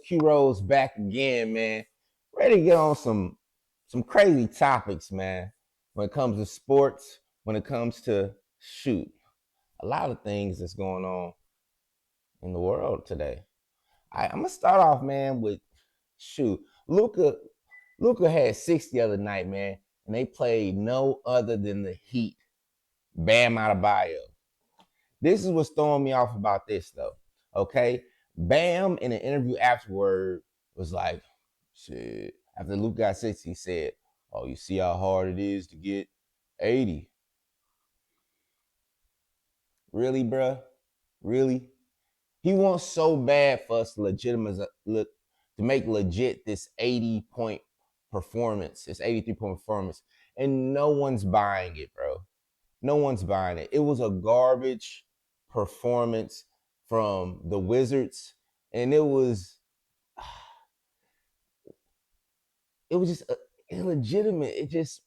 Q Rose back again, man. Ready to get on some crazy topics, man. When it comes to sports, when it comes to shoot, a lot of things that's going on in the world today. I'm gonna start off, man, with shoot. Luka had 6 the other night, man, and they played no other than the Heat. Bam Adebayo. This is what's throwing me off about this though. Okay, Bam in an interview afterward was like, "Shit." After Luke got 6, he said, "Oh, you see how hard it is to get 80." Really, bruh? Really? He wants so bad for us to make legit this 80-point performance, this 83-point performance, and no one's buying it, bro. No one's buying it. It was a garbage performance from the Wizards, and it was just illegitimate. It just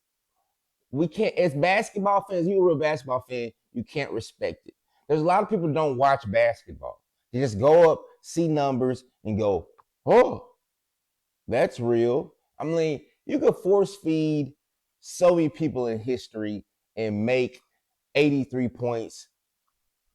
we can't as basketball fans. You're a real basketball fan. You can't respect it. There's a lot of people who don't watch basketball. They just go up, see numbers, and go, "Oh, that's real." I mean, you could force feed so many people in history and make 83 points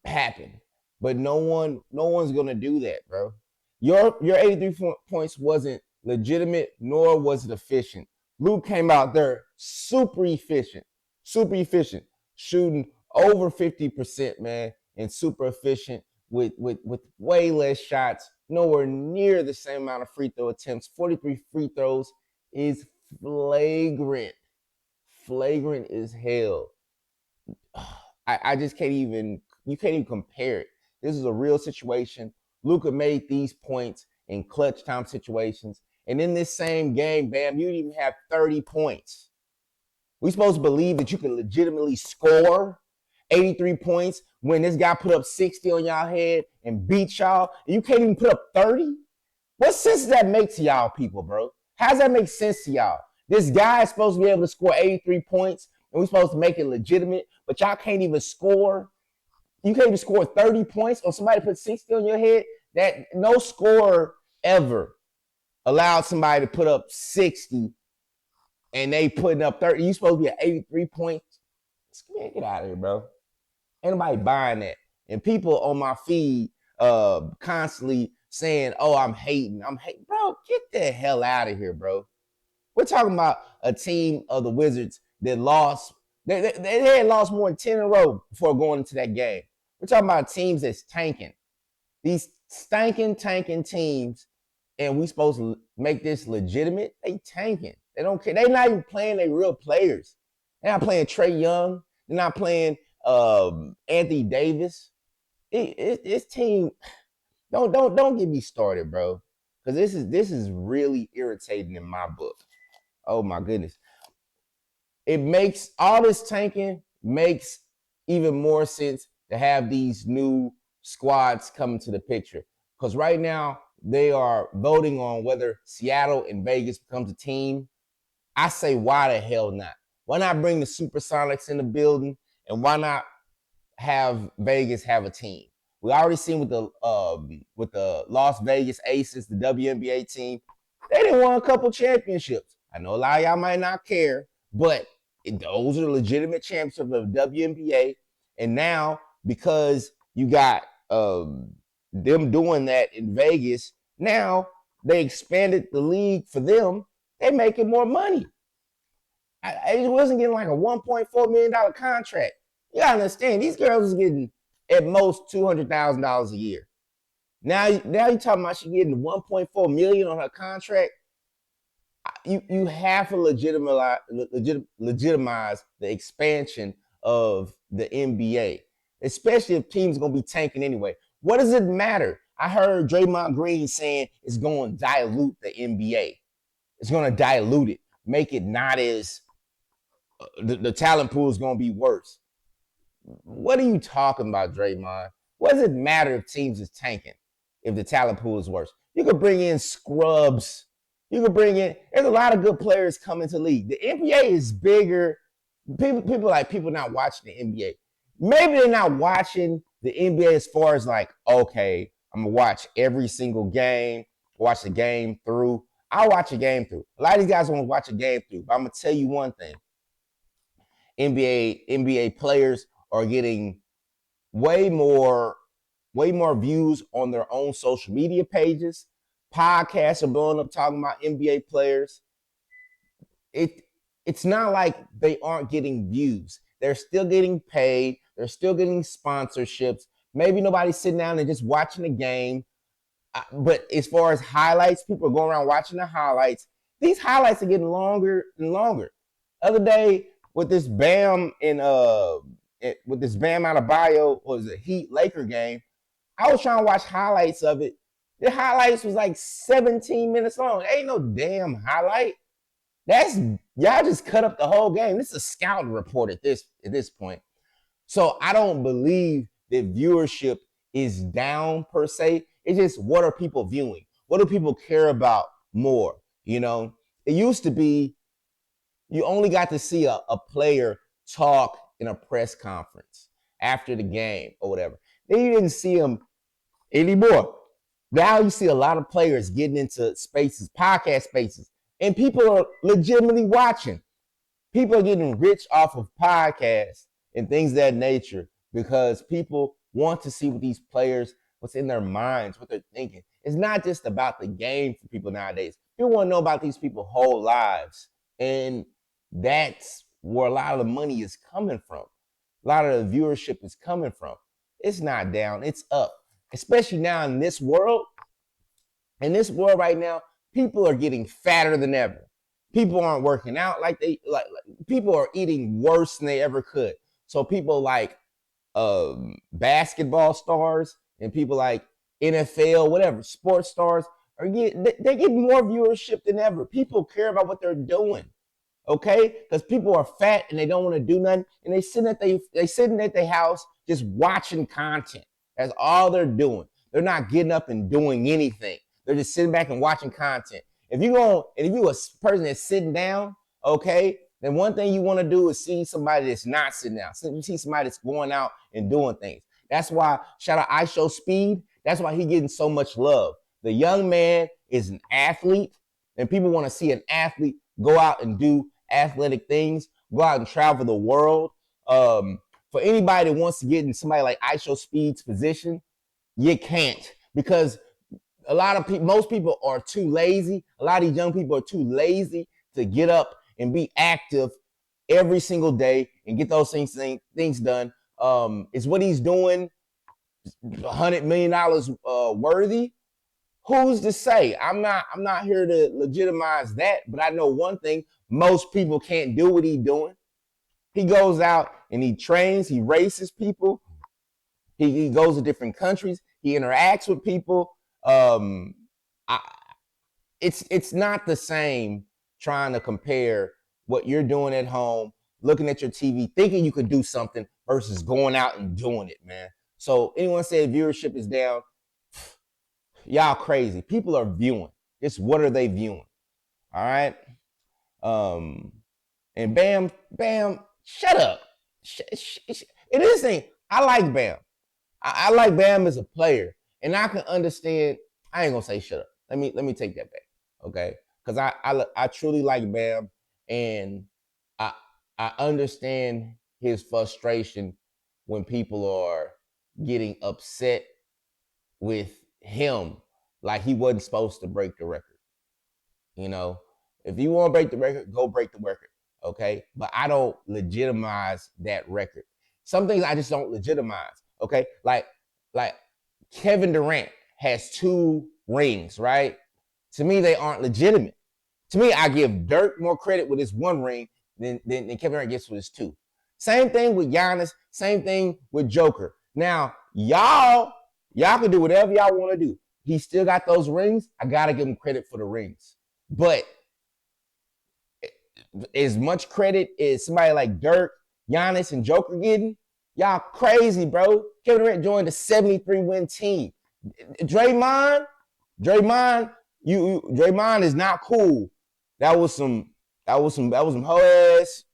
happen. But no one's gonna do that, bro. Your 83 points wasn't legitimate, nor was it efficient. Luke came out there super efficient, shooting over 50%, man, and super efficient with way less shots, nowhere near the same amount of free throw attempts. 43 free throws is flagrant. Flagrant as hell. I just can't even you can't even compare it. This is a real situation. Luka made these points in clutch time situations. And in this same game, bam, you didn't even have 30 points. We supposed to believe that you can legitimately score 83 points when this guy put up 60 on y'all head and beat y'all, and you can't even put up 30? What sense does that make to y'all people, bro? How does that make sense to y'all? This guy is supposed to be able to score 83 points, and we're supposed to make it legitimate, but y'all can't even score. You can't even score 30 points or somebody put 60 on your head. That no scorer ever allowed somebody to put up 60 and they putting up 30. You supposed to be at 83 points. Man, get out of here, bro. Ain't nobody buying that. And people on my feed constantly saying, "Oh, I'm hating. I'm hating." Bro, get the hell out of here, bro. We're talking about a team of the Wizards that lost. They had lost more than 10 in a row before going into that game. We're talking about teams that's tanking. These tanking teams, and we supposed to make this legitimate. They tanking. They don't care. They're not even playing their real players. They're not playing Trey Young. They're not playing Anthony Davis. This team, don't get me started, bro. Because this is really irritating in my book. Oh my goodness. It makes all this tanking makes even more sense to have these new squads come into the picture. Because right now they are voting on whether Seattle and Vegas becomes a team. I say, why the hell not? Why not bring the Supersonics in the building, and why not have Vegas have a team? We already seen with the Las Vegas Aces, the WNBA team, they didn't won a couple championships. I know a lot of y'all might not care, but those are legitimate championships of the WNBA. And now, because you got them doing that in Vegas, now they expanded the league for them. They making more money. I wasn't getting like a $1.4 million contract. You gotta understand, these girls is getting at most $200,000 a year. Now you talking about she getting $1.4 million on her contract. You have to legitimize the expansion of the NBA, especially if teams are gonna be tanking anyway. What does it matter? I heard Draymond Green saying it's going to dilute the NBA. It's going to dilute it, make it not as the talent pool is going to be worse. What are you talking about, Draymond? What does it matter if teams is tanking if the talent pool is worse? You could bring in scrubs. You could bring in. There's a lot of good players coming to the league. The NBA is bigger. People not watching the NBA. Maybe they're not watching the NBA as far as like, okay, I'm gonna watch every single game. watch the game through. I'll watch a game through. A lot of these guys won't watch a game through. But I'm gonna tell you one thing: NBA players are getting way more way more views on their own social media pages. Podcasts are blowing up talking about NBA players. It it's not like they aren't getting views. They're still getting paid. They're still getting sponsorships. Maybe nobody's sitting down and just watching the game. But as far as highlights, people are going around watching the highlights. These highlights are getting longer and longer. Other day with this Bam in with this Bam out of bio was a Heat Laker game. I was trying to watch highlights of it. The highlights was like 17 minutes long. Ain't no damn highlight. That's y'all just cut up the whole game. This is a scouting report at this point. So I don't believe that viewership is down per se. It's just what are people viewing? What do people care about more? You know, it used to be you only got to see a player talk in a press conference after the game or whatever. Then you didn't see him anymore. Now you see a lot of players getting into spaces, podcast spaces, and people are legitimately watching. People are getting rich off of podcasts and things of that nature because people want to see what these players, what's in their minds, what they're thinking. It's not just about the game for people nowadays. People want to know about these people's whole lives. And that's where a lot of the money is coming from. A lot of the viewership is coming from. It's not down, it's up. Especially now in this world. In this world right now, people are getting fatter than ever. People aren't working out like people are eating worse than they ever could. So people like basketball stars and people like NFL, whatever, sports stars they get more viewership than ever. People care about what they're doing. Okay? Because people are fat and they don't want to do nothing. And they sitting at their house just watching content. That's all they're doing. They're not getting up and doing anything. They're just sitting back and watching content. If you a person that's sitting down, okay, then one thing you want to do is see somebody that's not sitting down. You see somebody that's going out and doing things. That's why, shout out I Show Speed. That's why he's getting so much love. The young man is an athlete, and people want to see an athlete go out and do athletic things, go out and travel the world. For anybody that wants to get in somebody like I Show Speed's position, you can't, because a lot of people, most people are too lazy. A lot of these young people are too lazy to get up and be active every single day and get those things done. Is what he's doing $100 million worthy? Who's to say? I'm not here to legitimize that, but I know one thing: most people can't do what he's doing. He goes out and he trains, he races people, he goes to different countries, he interacts with people. It's not the same trying to compare what you're doing at home, looking at your TV, thinking you could do something versus going out and doing it, man. So anyone say viewership is down, y'all crazy. People are viewing. It's what are they viewing? All right. And Bam, shut up. It is. I like Bam. I like Bam as a player, and I can understand. I ain't gonna say shut up. Let me take that back, okay? Because I truly like Bam, and I understand his frustration when people are getting upset with him, like he wasn't supposed to break the record. You know, if you want to break the record, go break the record, okay? But I don't legitimize that record. Some things I just don't legitimize, okay? Like Kevin Durant has 2 rings, right? To me, they aren't legitimate. To me, I give Dirk more credit with his 1 ring than Kevin Durant gets with his 2. Same thing with Giannis. Same thing with Joker. Now, y'all can do whatever y'all want to do. He still got those rings. I got to give him credit for the rings. But as much credit as somebody like Dirk, Giannis, and Joker getting, y'all crazy, bro. Kevin Durant joined a 73-win team. Draymond, Draymond is not cool. That was some hoe ass.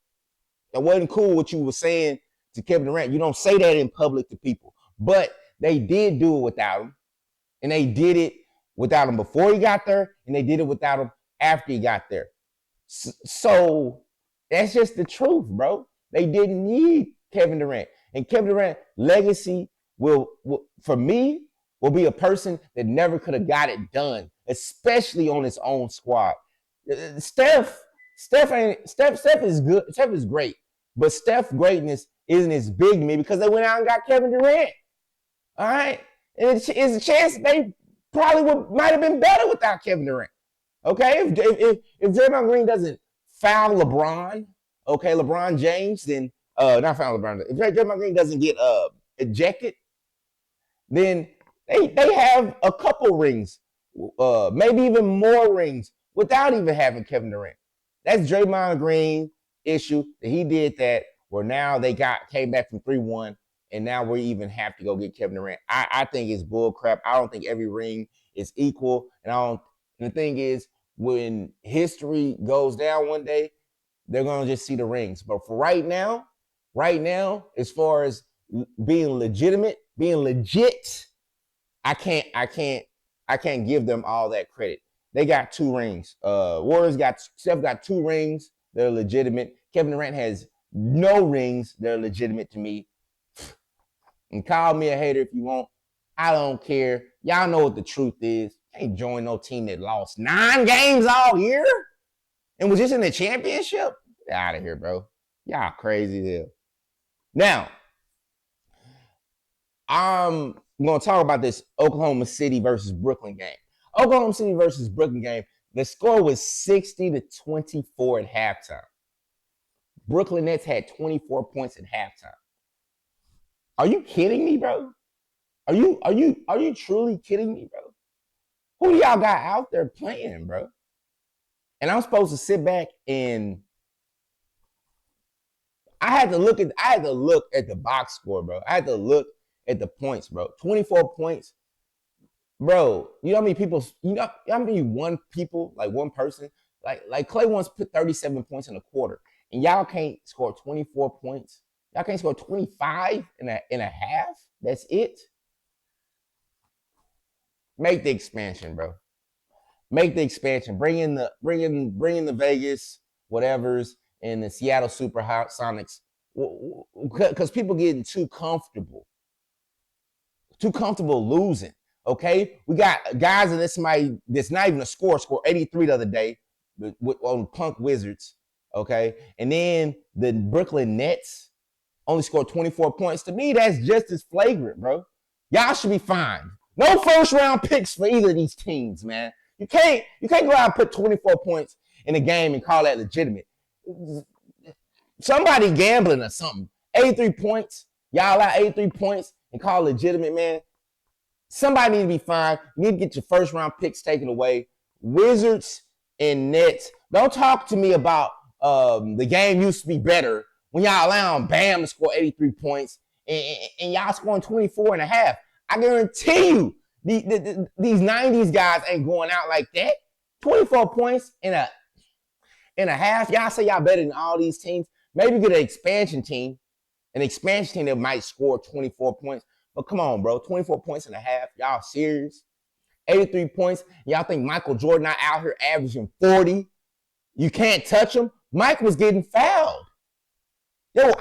That wasn't cool what you were saying to Kevin Durant. You don't say that in public to people. But they did do it without him. And they did it without him before he got there, and they did it without him after he got there. So that's just the truth, bro. They didn't need Kevin Durant, and Kevin Durant legacy will for me will be a person that never could have got it done, especially on his own squad. Steph, Steph is good. Steph is great, but Steph greatness isn't as big to me because they went out and got Kevin Durant. All right, and it's a chance they probably might have been better without Kevin Durant. Okay, if Draymond Green doesn't foul LeBron, okay, LeBron James, then not foul LeBron. If Draymond Green doesn't get ejected, then they have a couple rings, maybe even more rings without even having Kevin Durant. That's Draymond Green issue that he did that where now they came back from 3-1 and now we even have to go get Kevin Durant. I think it's bull crap. I don't think every ring is equal, and the thing is, when history goes down one day, they're gonna just see the rings. But for right now, as far as being legitimate, being legit, I can't give them all that credit. They got 2 rings. Steph got 2 rings. They're legitimate. Kevin Durant has no rings. They're legitimate to me. And call me a hater if you want. I don't care. Y'all know what the truth is. Can't join no team that lost 9 games all year and was just in the championship. Get out of here, bro. Y'all crazy as hell. Now, I'm going to talk about this Oklahoma City versus Brooklyn game. Oklahoma City versus Brooklyn game. The score was 60-24 at halftime. Brooklyn Nets had 24 points at halftime. Are you kidding me, bro? Are you truly kidding me, bro? Who do y'all got out there playing, bro? And I'm supposed to sit back and I had to look at the box score, bro. I had to look at the points, bro. 24 points. Bro, you know how many people, how many one person, like Clay once put 37 points in a quarter, and y'all can't score 24 points. Y'all can't score 25 in a half. That's it. Make the expansion, bro. Make the expansion. Bring in the Vegas whatevers and the Seattle Supersonics, because people getting too comfortable losing. Okay, we got guys in this somebody that's not even a score 83 the other day on Punk Wizards. Okay, and then the Brooklyn Nets only scored 24 points. To me, that's just as flagrant, bro. Y'all should be fined. No first round picks for either of these teams, man. You can't go out and put 24 points in a game and call that legitimate. Somebody gambling or something. 83 points. Y'all out 83 points and call it legitimate, man. Somebody need to be fined. You need to get your first round picks taken away. Wizards and Nets. Don't talk to me about the game used to be better when y'all allowing Bam to score 83 points and y'all scoring 24 and a half. I guarantee you these 90s guys ain't going out like that. 24 points in a half. Y'all say y'all better than all these teams. Maybe get an expansion team that might score 24 points. But come on, bro. 24 points and a half. Y'all serious? 83 points. Y'all think Michael Jordan not out here averaging 40? You can't touch him? Mike was getting fouled. They were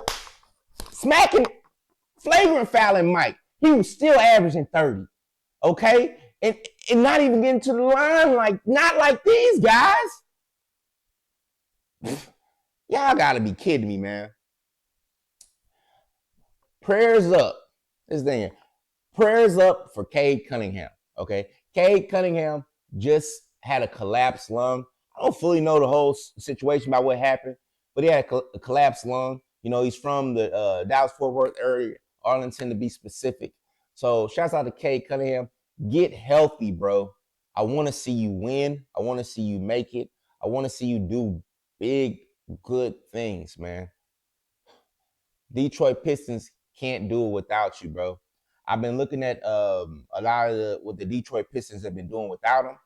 smacking, flagrant fouling Mike. He was still averaging 30. Okay? And not even getting to the line not like these guys. Y'all gotta be kidding me, man. Prayers up. This thing. Prayers up for Cade Cunningham. Okay? Cade Cunningham just had a collapsed lung. I don't fully know the whole situation about what happened, but he had a collapsed lung. You know, he's from the Dallas-Fort Worth area, Arlington to be specific. So shouts out to Cade Cunningham. Get healthy, bro. I want to see you win. I want to see you make it. I want to see you do big, good things, man. Detroit Pistons can't do it without you, bro. I've been looking at a lot of what the Detroit Pistons have been doing without him.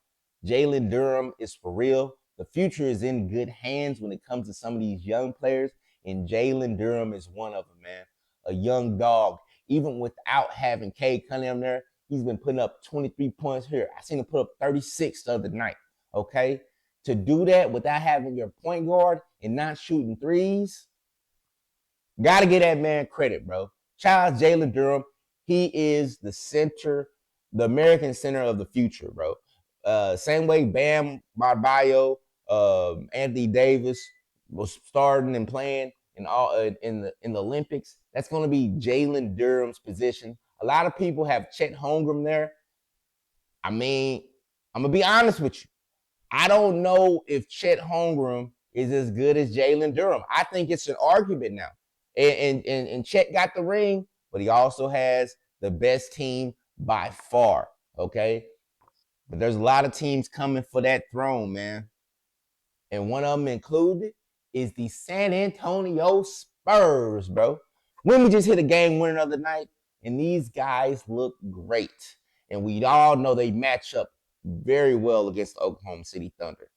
Jalen Durham is for real. The future is in good hands when it comes to some of these young players, and Jalen Durham is one of them, man. A young dog. Even without having Cade Cunningham there, He's been putting up 23 points here. I seen him put up 36 the other night. Okay. To do that without having your point guard and not shooting threes, gotta get that man credit, bro. Shout out Jalen Durham. He is the center, the American center of the future, bro. Same way Bam Adebayo, Anthony Davis was starting and playing in the Olympics. That's going to be Jalen Durham's position. A lot of people have Chet Holmgren there. I mean, I'm gonna be honest with you. I don't know if Chet Holmgren is as good as Jalen Durham. I think it's an argument now. And Chet got the ring, but he also has the best team by far. Okay. But there's a lot of teams coming for that throne, man. And one of them included is the San Antonio Spurs, bro. When we just hit a game winner the other night, and these guys look great. And we all know they match up very well against the Oklahoma City Thunder.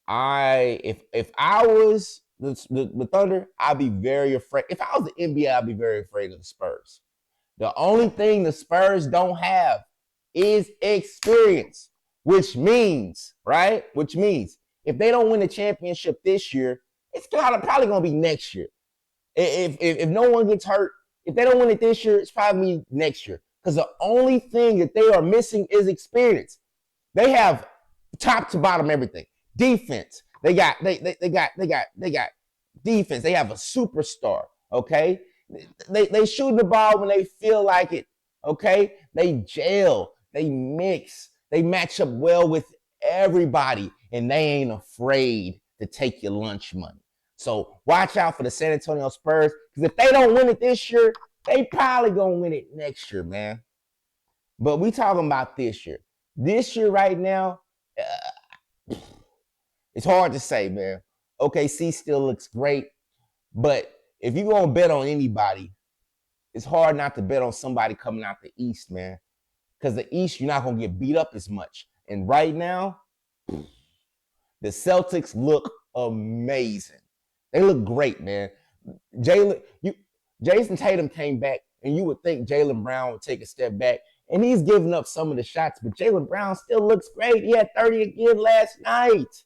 If I was the Thunder, I'd be very afraid. If I was the NBA, I'd be very afraid of the Spurs. The only thing the Spurs don't have is experience, which means, right? Which means if they don't win the championship this year, it's probably going to be next year. If no one gets hurt, if they don't win it this year, it's probably next year. Because the only thing that they are missing is experience. They have top to bottom everything. Defense. They got defense. They have a superstar. Okay. They shoot the ball when they feel like it. Okay. They gel. They mix. They match up well with everybody, and they ain't afraid to take your lunch money. So watch out for the San Antonio Spurs, because if they don't win it this year, they probably gonna win it next year, man. But we talking about this year. This year right now, it's hard to say, man. OKC still looks great, but if you're gonna bet on anybody, it's hard not to bet on somebody coming out the East, man. Because the East, you're not gonna get beat up as much. And right now, the Celtics look amazing. They look great, man. Jason Tatum came back, and you would think Jaylen Brown would take a step back, and he's giving up some of the shots, but Jaylen Brown still looks great. He had 30 again last night.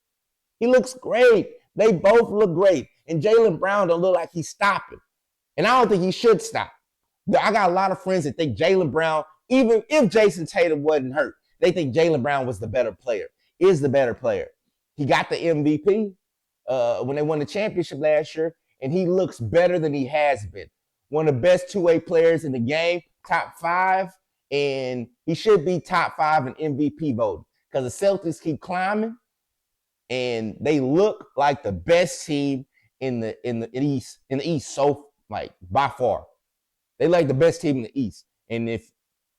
He looks great. They both look great. And Jaylen Brown don't look like he's stopping. And I don't think he should stop. I got a lot of friends that think Jaylen Brown, even if Jason Tatum wasn't hurt, they think Jaylen Brown was the better player, is the better player. He got the MVP when they won the championship last year, and he looks better than he has been. One of the best two-way players in the game, top 5, and he should be top 5 in MVP voting, because the Celtics keep climbing, and they look like the best team in the East, so like by far. They like the best team in the East. And if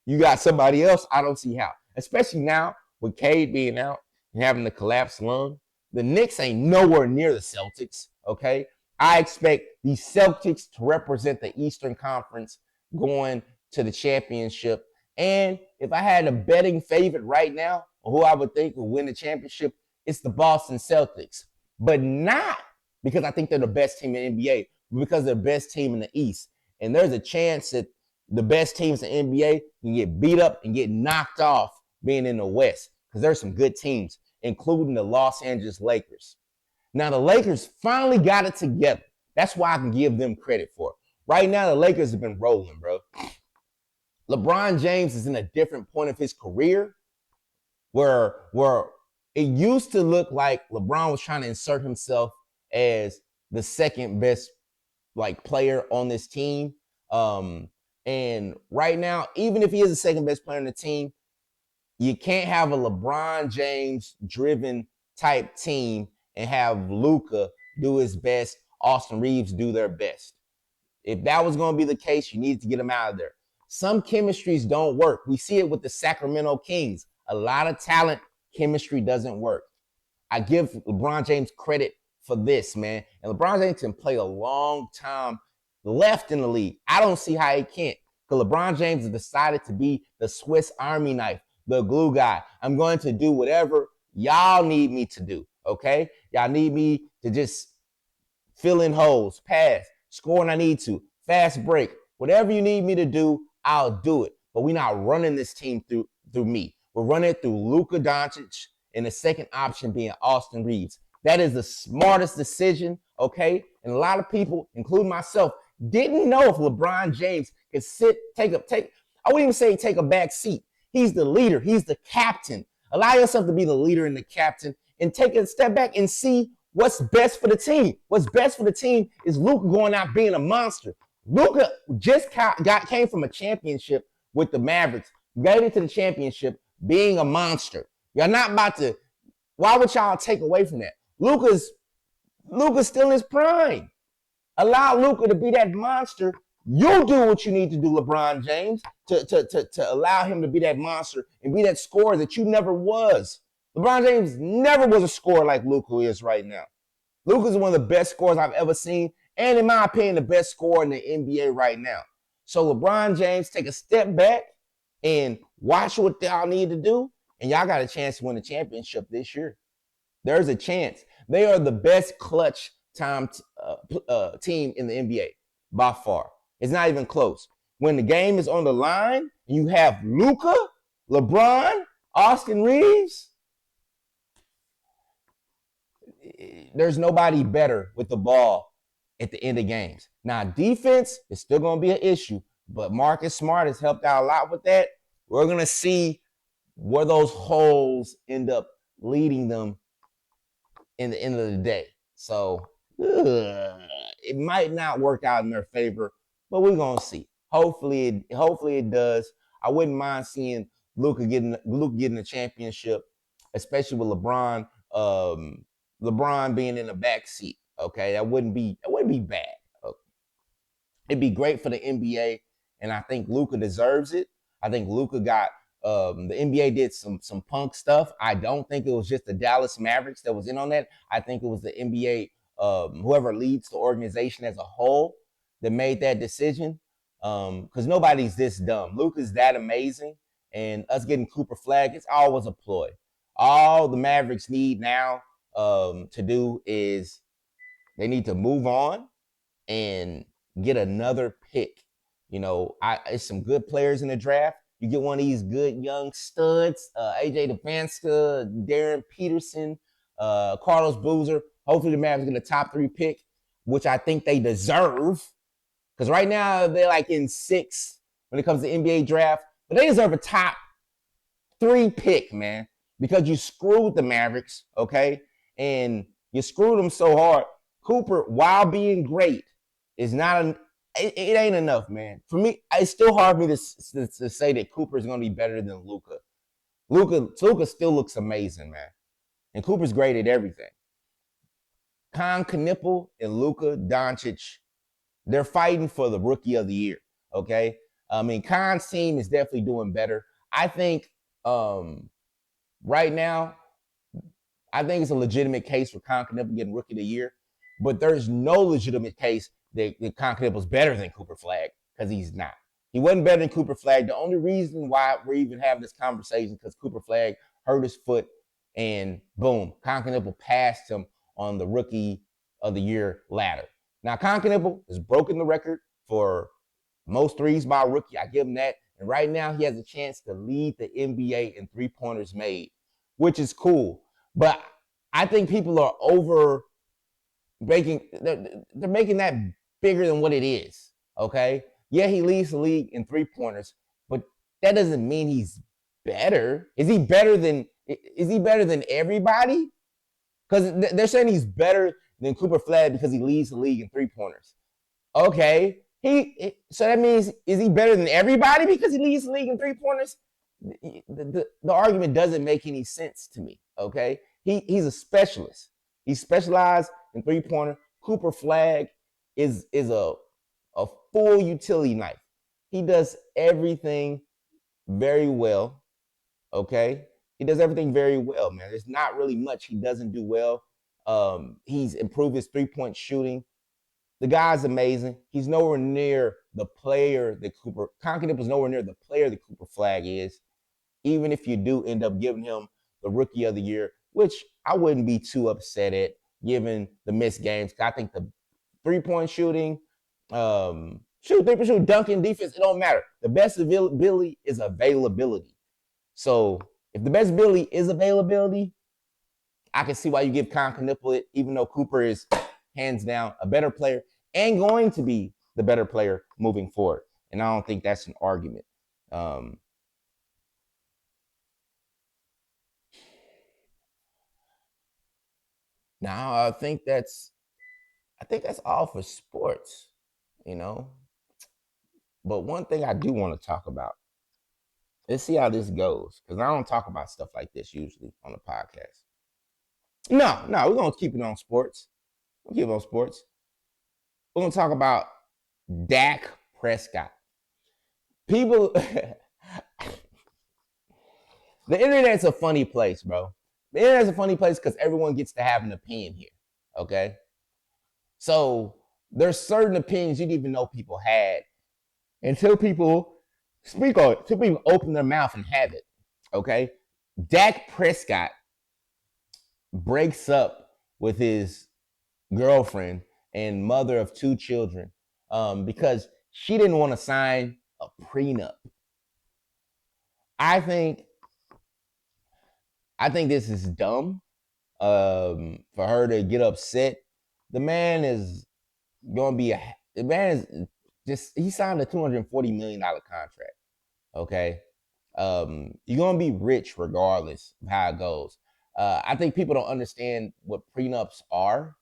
you got somebody else, I don't see how. Especially now with Cade being out and having the collapsed lung. The Knicks ain't nowhere near the Celtics, okay? I expect the Celtics to represent the Eastern Conference going to the championship. And if I had a betting favorite right now, or who I would think will win the championship, it's the Boston Celtics. But not because I think they're the best team in the NBA, but because they're the best team in the East. And there's a chance that the best teams in the NBA can get beat up and get knocked off being in the West, because there's some good teams, including the Los Angeles Lakers. Now, the Lakers finally got it together. That's why I can give them credit for it. Right now, the Lakers have been rolling, bro. LeBron James is in a different point of his career where it used to look like LeBron was trying to insert himself as the second best player on this team. And right now, even if he is the second best player on the team, you can't have a LeBron James driven type team and have Luka do his best, Austin Reeves do their best. If that was going to be the case, you needed to get him out of there. Some chemistries don't work. We see it with the Sacramento Kings. A lot of talent, chemistry doesn't work. I give LeBron James credit for this, man. And LeBron James can play a long time left in the league. I don't see how he can't. Because LeBron James has decided to be the Swiss Army knife, the glue guy. I'm going to do whatever y'all need me to do, okay? Y'all need me to just fill in holes, pass, score when I need to, fast break. Whatever you need me to do, I'll do it. but we're not running this team through me. We're running it through Luka Doncic and the second option being Austin Reeves. That is the smartest decision, okay? And a lot of people, including myself, didn't know if LeBron James could I wouldn't even say take a back seat. He's the leader. He's the captain. Allow yourself to be the leader and the captain and take a step back and see what's best for the team. What's best for the team is Luka going out being a monster. Luka just came from a championship with the Mavericks, got into the championship being a monster. You're not about to. Why would y'all take away from that? Luka's still in his prime. Allow Luka to be that monster. You do what you need to do, LeBron James, to allow him to be that monster and be that scorer that you never was. LeBron James never was a scorer like Luka is right now. Luka is one of the best scorers I've ever seen, and in my opinion, the best scorer in the NBA right now. So LeBron James, take a step back and watch what y'all need to do, and y'all got a chance to win the championship this year. There's a chance. They are the best clutch time team in the NBA by far. It's not even close. When the game is on the line, you have Luka, LeBron, Austin Reeves. There's nobody better with the ball at the end of games. Now, defense is still going to be an issue, but Marcus Smart has helped out a lot with that. We're going to see where those holes end up leading them in the end of the day. So it might not work out in their favor, but we're going to see. Hopefully it does. I wouldn't mind seeing Luka getting the championship, especially with LeBron. LeBron being in the back seat. Okay, that wouldn't be bad. Okay. It'd be great for the NBA, and I think Luka deserves it. I think Luka got the NBA did some punk stuff. I don't think it was just the Dallas Mavericks that was in on that. I think it was the NBA, whoever leads the organization as a whole, that made that decision. Because nobody's this dumb. Luka's that amazing, and us getting Cooper Flag, it's always a ploy. All the Mavericks need now to do is they need to move on and get another pick. You know, it's some good players in the draft. You get one of these good young studs, AJ Devanska, Darren Peterson, Carlos Boozer. Hopefully the Mavericks get a top 3 pick, which I think they deserve. Because right now they're like in 6 when it comes to NBA draft. But they deserve a top 3 pick, man. Because you screwed the Mavericks, okay? And you screwed them so hard. Cooper, while being great, is not it ain't enough, man. For me, it's still hard for me to say that Cooper is going to be better than Luka. Luka still looks amazing, man. And Cooper's great at everything. Con Knipple and Luka Doncic, they're fighting for the Rookie of the Year, okay? I mean, Con's team is definitely doing better. I think right now, I think it's a legitimate case for Con Knipple getting Rookie of the Year, but there's no legitimate case that Con Knipple's better than Cooper Flag, because he's not. He wasn't better than Cooper Flag. The only reason why we're even having this conversation is because Cooper Flag hurt his foot, and boom, Con Knipple passed him on the Rookie of the Year ladder. Now, Con Knipple has broken the record for most threes by a rookie. I give him that. And right now, he has a chance to lead the NBA in three-pointers made, which is cool. But I think people are they're making that bigger than what it is, okay? Yeah, he leads the league in three-pointers, but that doesn't mean he's better. Is he better than everybody? Because they're saying he's better than Cooper Flag because he leads the league in three-pointers. Okay, so that means, is he better than everybody because he leads the league in three-pointers? The argument doesn't make any sense to me, okay? He's a specialist. He specialized in three-pointer. Cooper Flag is a full utility knife. He does everything very well, okay? He does everything very well, man. There's not really much he doesn't do well. He's improved his three-point shooting. The guy's amazing. He's nowhere near the player that Con Knipple is nowhere near the player that Cooper Flag is, even if you do end up giving him the Rookie of the Year, which I wouldn't be too upset at given the missed games. I think the three-point shooting, shoot, 3% shoot, dunking, defense, it don't matter. The best ability is availability. So if the best ability is availability, I can see why you give Con Knipple it, even though Cooper is hands down a better player and going to be the better player moving forward. And I don't think that's an argument. Now I think that's all for sports, you know. But one thing I do want to talk about, let's see how this goes, because I don't talk about stuff like this usually on the podcast. No, we're gonna keep it on sports. We'll keep it on sports. We're gonna talk about Dak Prescott. People, the internet's a funny place, bro. The internet's a funny place because everyone gets to have an opinion here. Okay, so there's certain opinions you didn't even know people had until people speak on it, until people open their mouth and have it. Okay, Dak Prescott breaks up with his girlfriend and mother of 2 children because she didn't want to sign a prenup. I think this is dumb for her to get upset. The man is going to be he signed a $240 million contract. Okay. You're going to be rich regardless of how it goes. I think people don't understand what prenups are.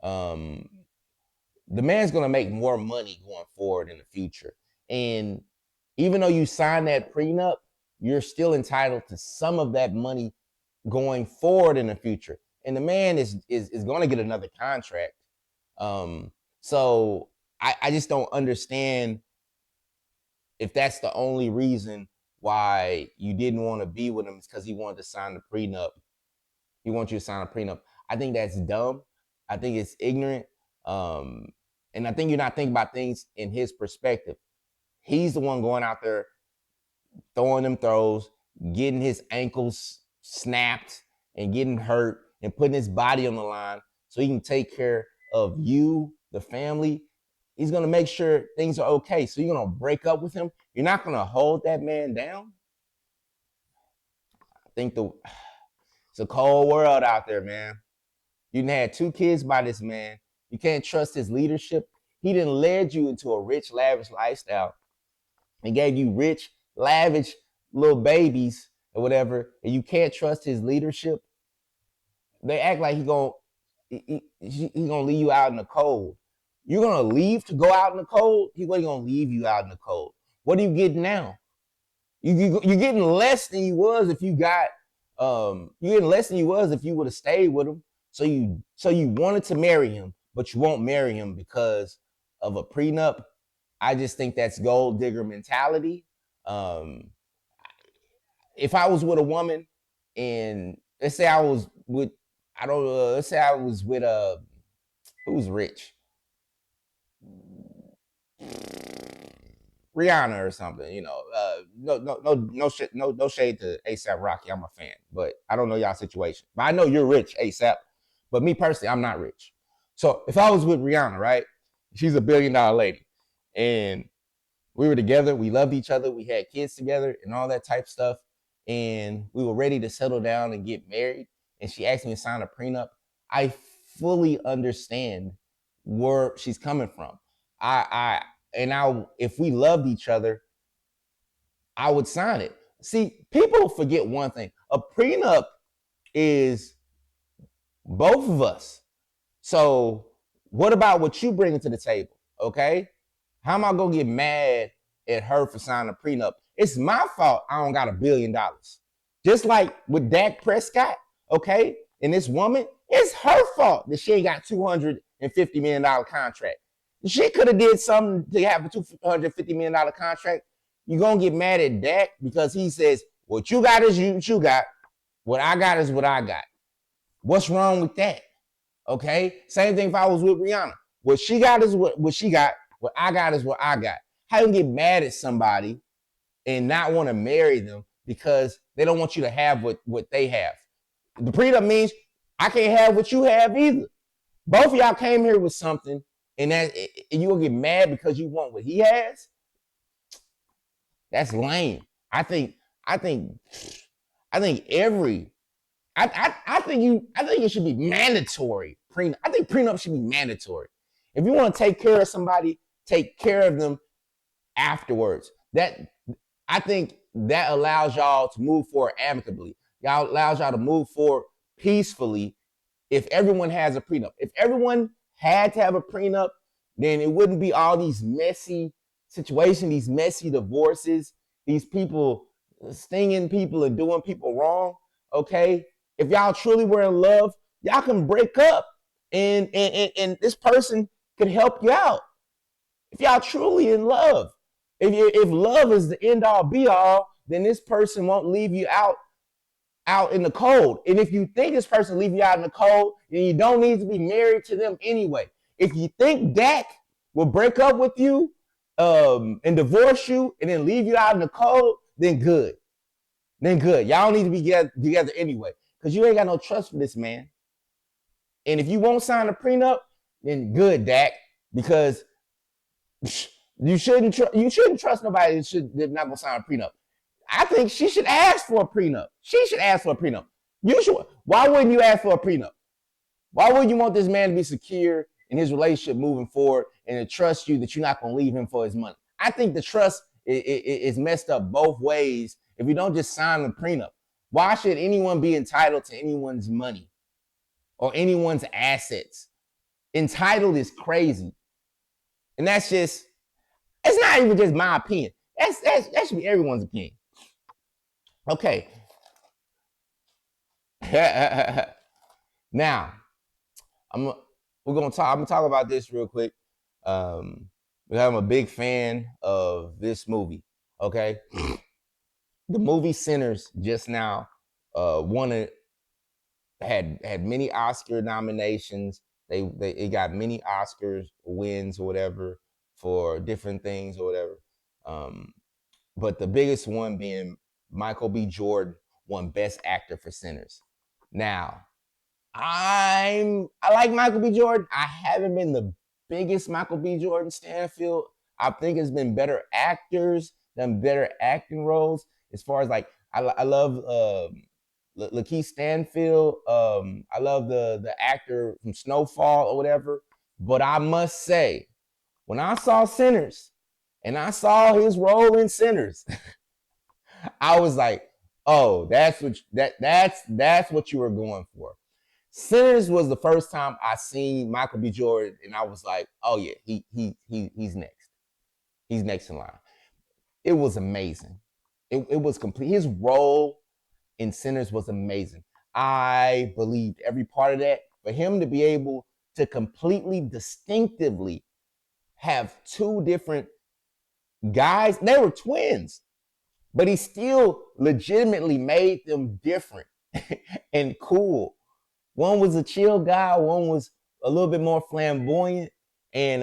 The man's going to make more money going forward in the future. And even though you sign that prenup, you're still entitled to some of that money going forward in the future. And the man is going to get another contract. So I just don't understand if that's the only reason why you didn't want to be with him, is because he wanted to sign the prenup. He wants you to sign a prenup. I think that's dumb. I think it's ignorant. And I think you're not thinking about things in his perspective. He's the one going out there throwing them throws, getting his ankles snapped and getting hurt and putting his body on the line so he can take care of you, the family. He's going to make sure things are okay. So you're going to break up with him. You're not going to hold that man down. I think it's a cold world out there, man. You done had 2 kids by this man. You can't trust his leadership. He done led you into a rich, lavish lifestyle and gave you rich, lavish little babies or whatever, and you can't trust his leadership. They act like he's gonna leave you out in the cold. You're gonna leave to go out in the cold. He's gonna leave you out in the cold. What are you getting now? You're getting less than you was if you got. You're getting less than you was if you would have stayed with him. So you wanted to marry him, but you won't marry him because of a prenup. I just think that's gold digger mentality. If I was with a woman, and let's say I was with, let's say I was with who's rich, Rihanna or something, you know. No shade to ASAP Rocky. I'm a fan, but I don't know y'all situation. But I know you're rich, ASAP. But me personally, I'm not rich. So if I was with Rihanna, right? She's a $1 billion lady, and we were together. We loved each other. We had kids together and all that type stuff. And we were ready to settle down and get married. And she asked me to sign a prenup. I fully understand where she's coming from. If we loved each other, I would sign it. See, people forget one thing. A prenup is both of us. So what about what you bring to the table? Okay. How am I going to get mad at her for signing a prenup? It's my fault I don't got $1 billion. Just like with Dak Prescott, okay, and this woman, it's her fault that she ain't got $250 million contract. She could have did something to have a $250 million contract. You're going to get mad at Dak because he says, what you got is what you got. What I got is what I got. What's wrong with that? Okay? Same thing if I was with Rihanna. What she got is what she got. What I got is what I got. How you get mad at somebody and not want to marry them because they don't want you to have what they have? The prenup means I can't have what you have either. Both of y'all came here with something and you gonna get mad because you want what he has. That's lame. I think I think I think every I think it should be mandatory. I think prenup should be mandatory. If you want to take care of somebody, take care of them afterwards. That I think that allows y'all to move forward amicably. Y'all allows y'all to move forward peacefully if everyone has a prenup. If everyone had to have a prenup, then it wouldn't be all these messy situations, these messy divorces, these people stinging people and doing people wrong. Okay, if y'all truly were in love, y'all can break up, and this person could help you out. If y'all truly in love, if love is the end all be all, then this person won't leave you out in the cold. And if you think this person leave you out in the cold, then you don't need to be married to them anyway. If you think Dak will break up with you and divorce you and then leave you out in the cold, then good. Then good. Y'all need to be together anyway because you ain't got no trust for this man. And if you won't sign a prenup, then good, Dak, because you shouldn't trust nobody that's not gonna sign a prenup. I think she should ask for a prenup. She should ask for a prenup. You should. Why wouldn't you ask for a prenup? Why would you want this man to be secure in his relationship moving forward and to trust you that you're not going to leave him for his money? I think the trust is messed up both ways if you don't just sign a prenup. Why should anyone be entitled to anyone's money or anyone's assets? Entitled is crazy. And that's just, it's not even just my opinion. That should be everyone's opinion. Okay. Now, I'm gonna talk about this real quick. Because I'm a big fan of this movie. Okay, the movie Sinners just now had many Oscar nominations. It got many Oscars wins or whatever for different things or whatever. But the biggest one being Michael B. Jordan won Best Actor for Sinners. Now, I like Michael B. Jordan. I haven't been the biggest Michael B. Jordan Stanfield. I think it's been better actors, done better acting roles. As far as like, I love Lakeith Stanfield. I love the actor from Snowfall or whatever. But I must say, when I saw Sinners and I saw his role in Sinners, I was like, oh, that's what you were going for. Sinners was the first time I seen Michael B. Jordan, and I was like, oh yeah, he's next. He's next in line. It was amazing. It was complete. His role in Sinners was amazing. I believed every part of that. For him to be able to completely distinctively have two different guys, they were twins, but he still legitimately made them different and cool. One was a chill guy, one was a little bit more flamboyant, and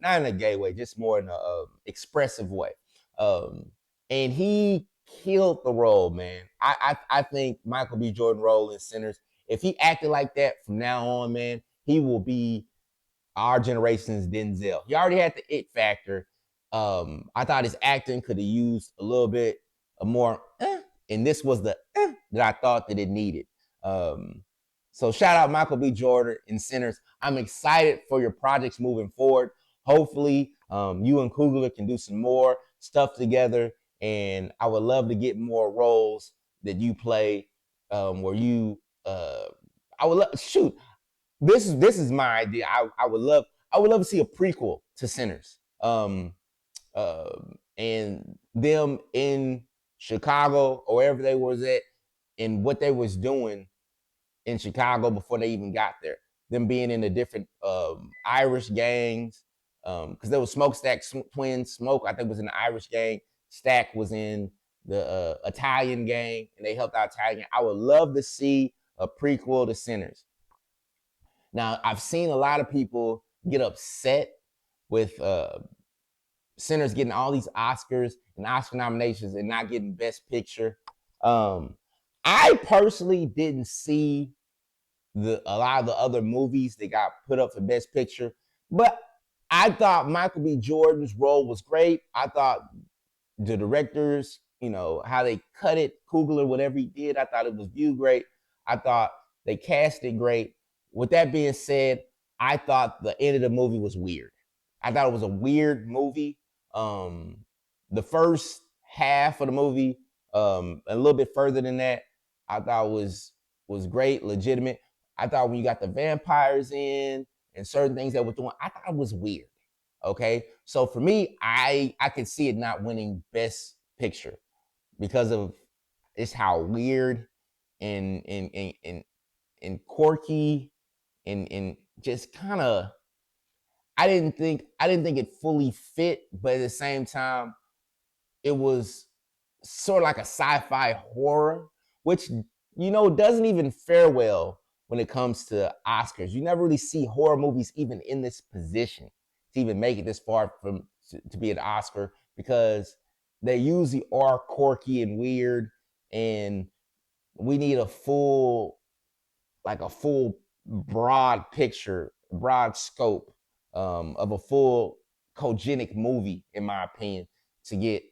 not in a gay way, just more in a expressive way. And he killed the role, man. I think Michael B. Jordan role in Sinners, if he acted like that from now on, man, he will be our generation's Denzel. He already had the it factor. I thought his acting could have used a little bit more, and this was the that I thought that it needed. So shout out Michael B. Jordan and Sinners. I'm excited for your projects moving forward. Hopefully, you and Kugler can do some more stuff together, and I would love to get more roles that you play, where you. I would love shoot. This is my idea. I would love to see a prequel to Sinners. And them in Chicago or wherever they was at, and what they was doing in Chicago before they even got there. Them being in the different Irish gangs, because there was Smokestack twins. Smoke, I think, was in the Irish gang. Stack was in the Italian gang, and they helped out Italian. I would love to see a prequel to Sinners. Now, I've seen a lot of people get upset with Sinners getting all these Oscars and Oscar nominations and not getting Best Picture. I personally didn't see a lot of the other movies that got put up for Best Picture, but I thought Michael B. Jordan's role was great. I thought the directors, how they cut it, Kugler, whatever he did, I thought it was viewed great. I thought they cast it great. With that being said, I thought the end of the movie was weird. I thought it was a weird movie. Um, the first half of the movie, a little bit further than that, I thought was great, legitimate. I thought when you got the vampires in and certain things that were doing, I thought it was weird. Okay, so for me, I could see it not winning Best Picture because of it's how weird and quirky and just kind of I didn't think it fully fit, but at the same time, it was sort of like a sci-fi horror, which doesn't even fare well when it comes to Oscars. You never really see horror movies even in this position to even make it this far from to be an Oscar because they usually are quirky and weird, and we need a full broad picture, broad scope of a full cogenic movie, in my opinion, to get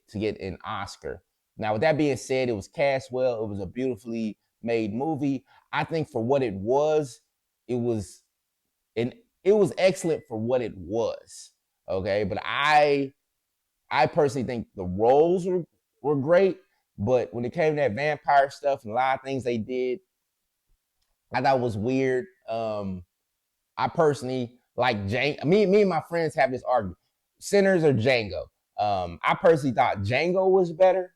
an Oscar. Now, with that being said, it was cast well. It was a beautifully made movie. I think for what it was and it was excellent for what it was. Okay, but I personally think the roles were great, but when it came to that vampire stuff and a lot of things they did, I thought was weird. I personally like Django. Me and my friends have this argument: Sinners or Django. I personally thought Django was better.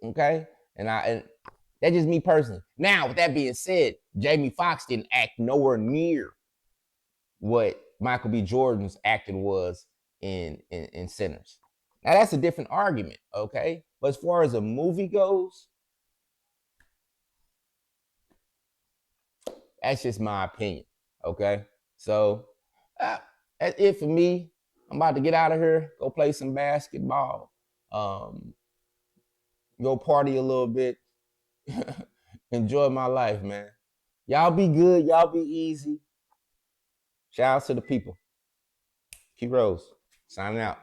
Okay, and that's just me personally. Now, with that being said, Jamie Foxx didn't act nowhere near what Michael B. Jordan's acting was in Sinners. Now that's a different argument, okay? But as far as a movie goes, that's just my opinion, okay? So that's it for me. I'm about to get out of here, go play some basketball, um, go party a little bit, enjoy my life, man. Y'all be good, y'all be easy. Shout out to the people. Key Rose, signing out.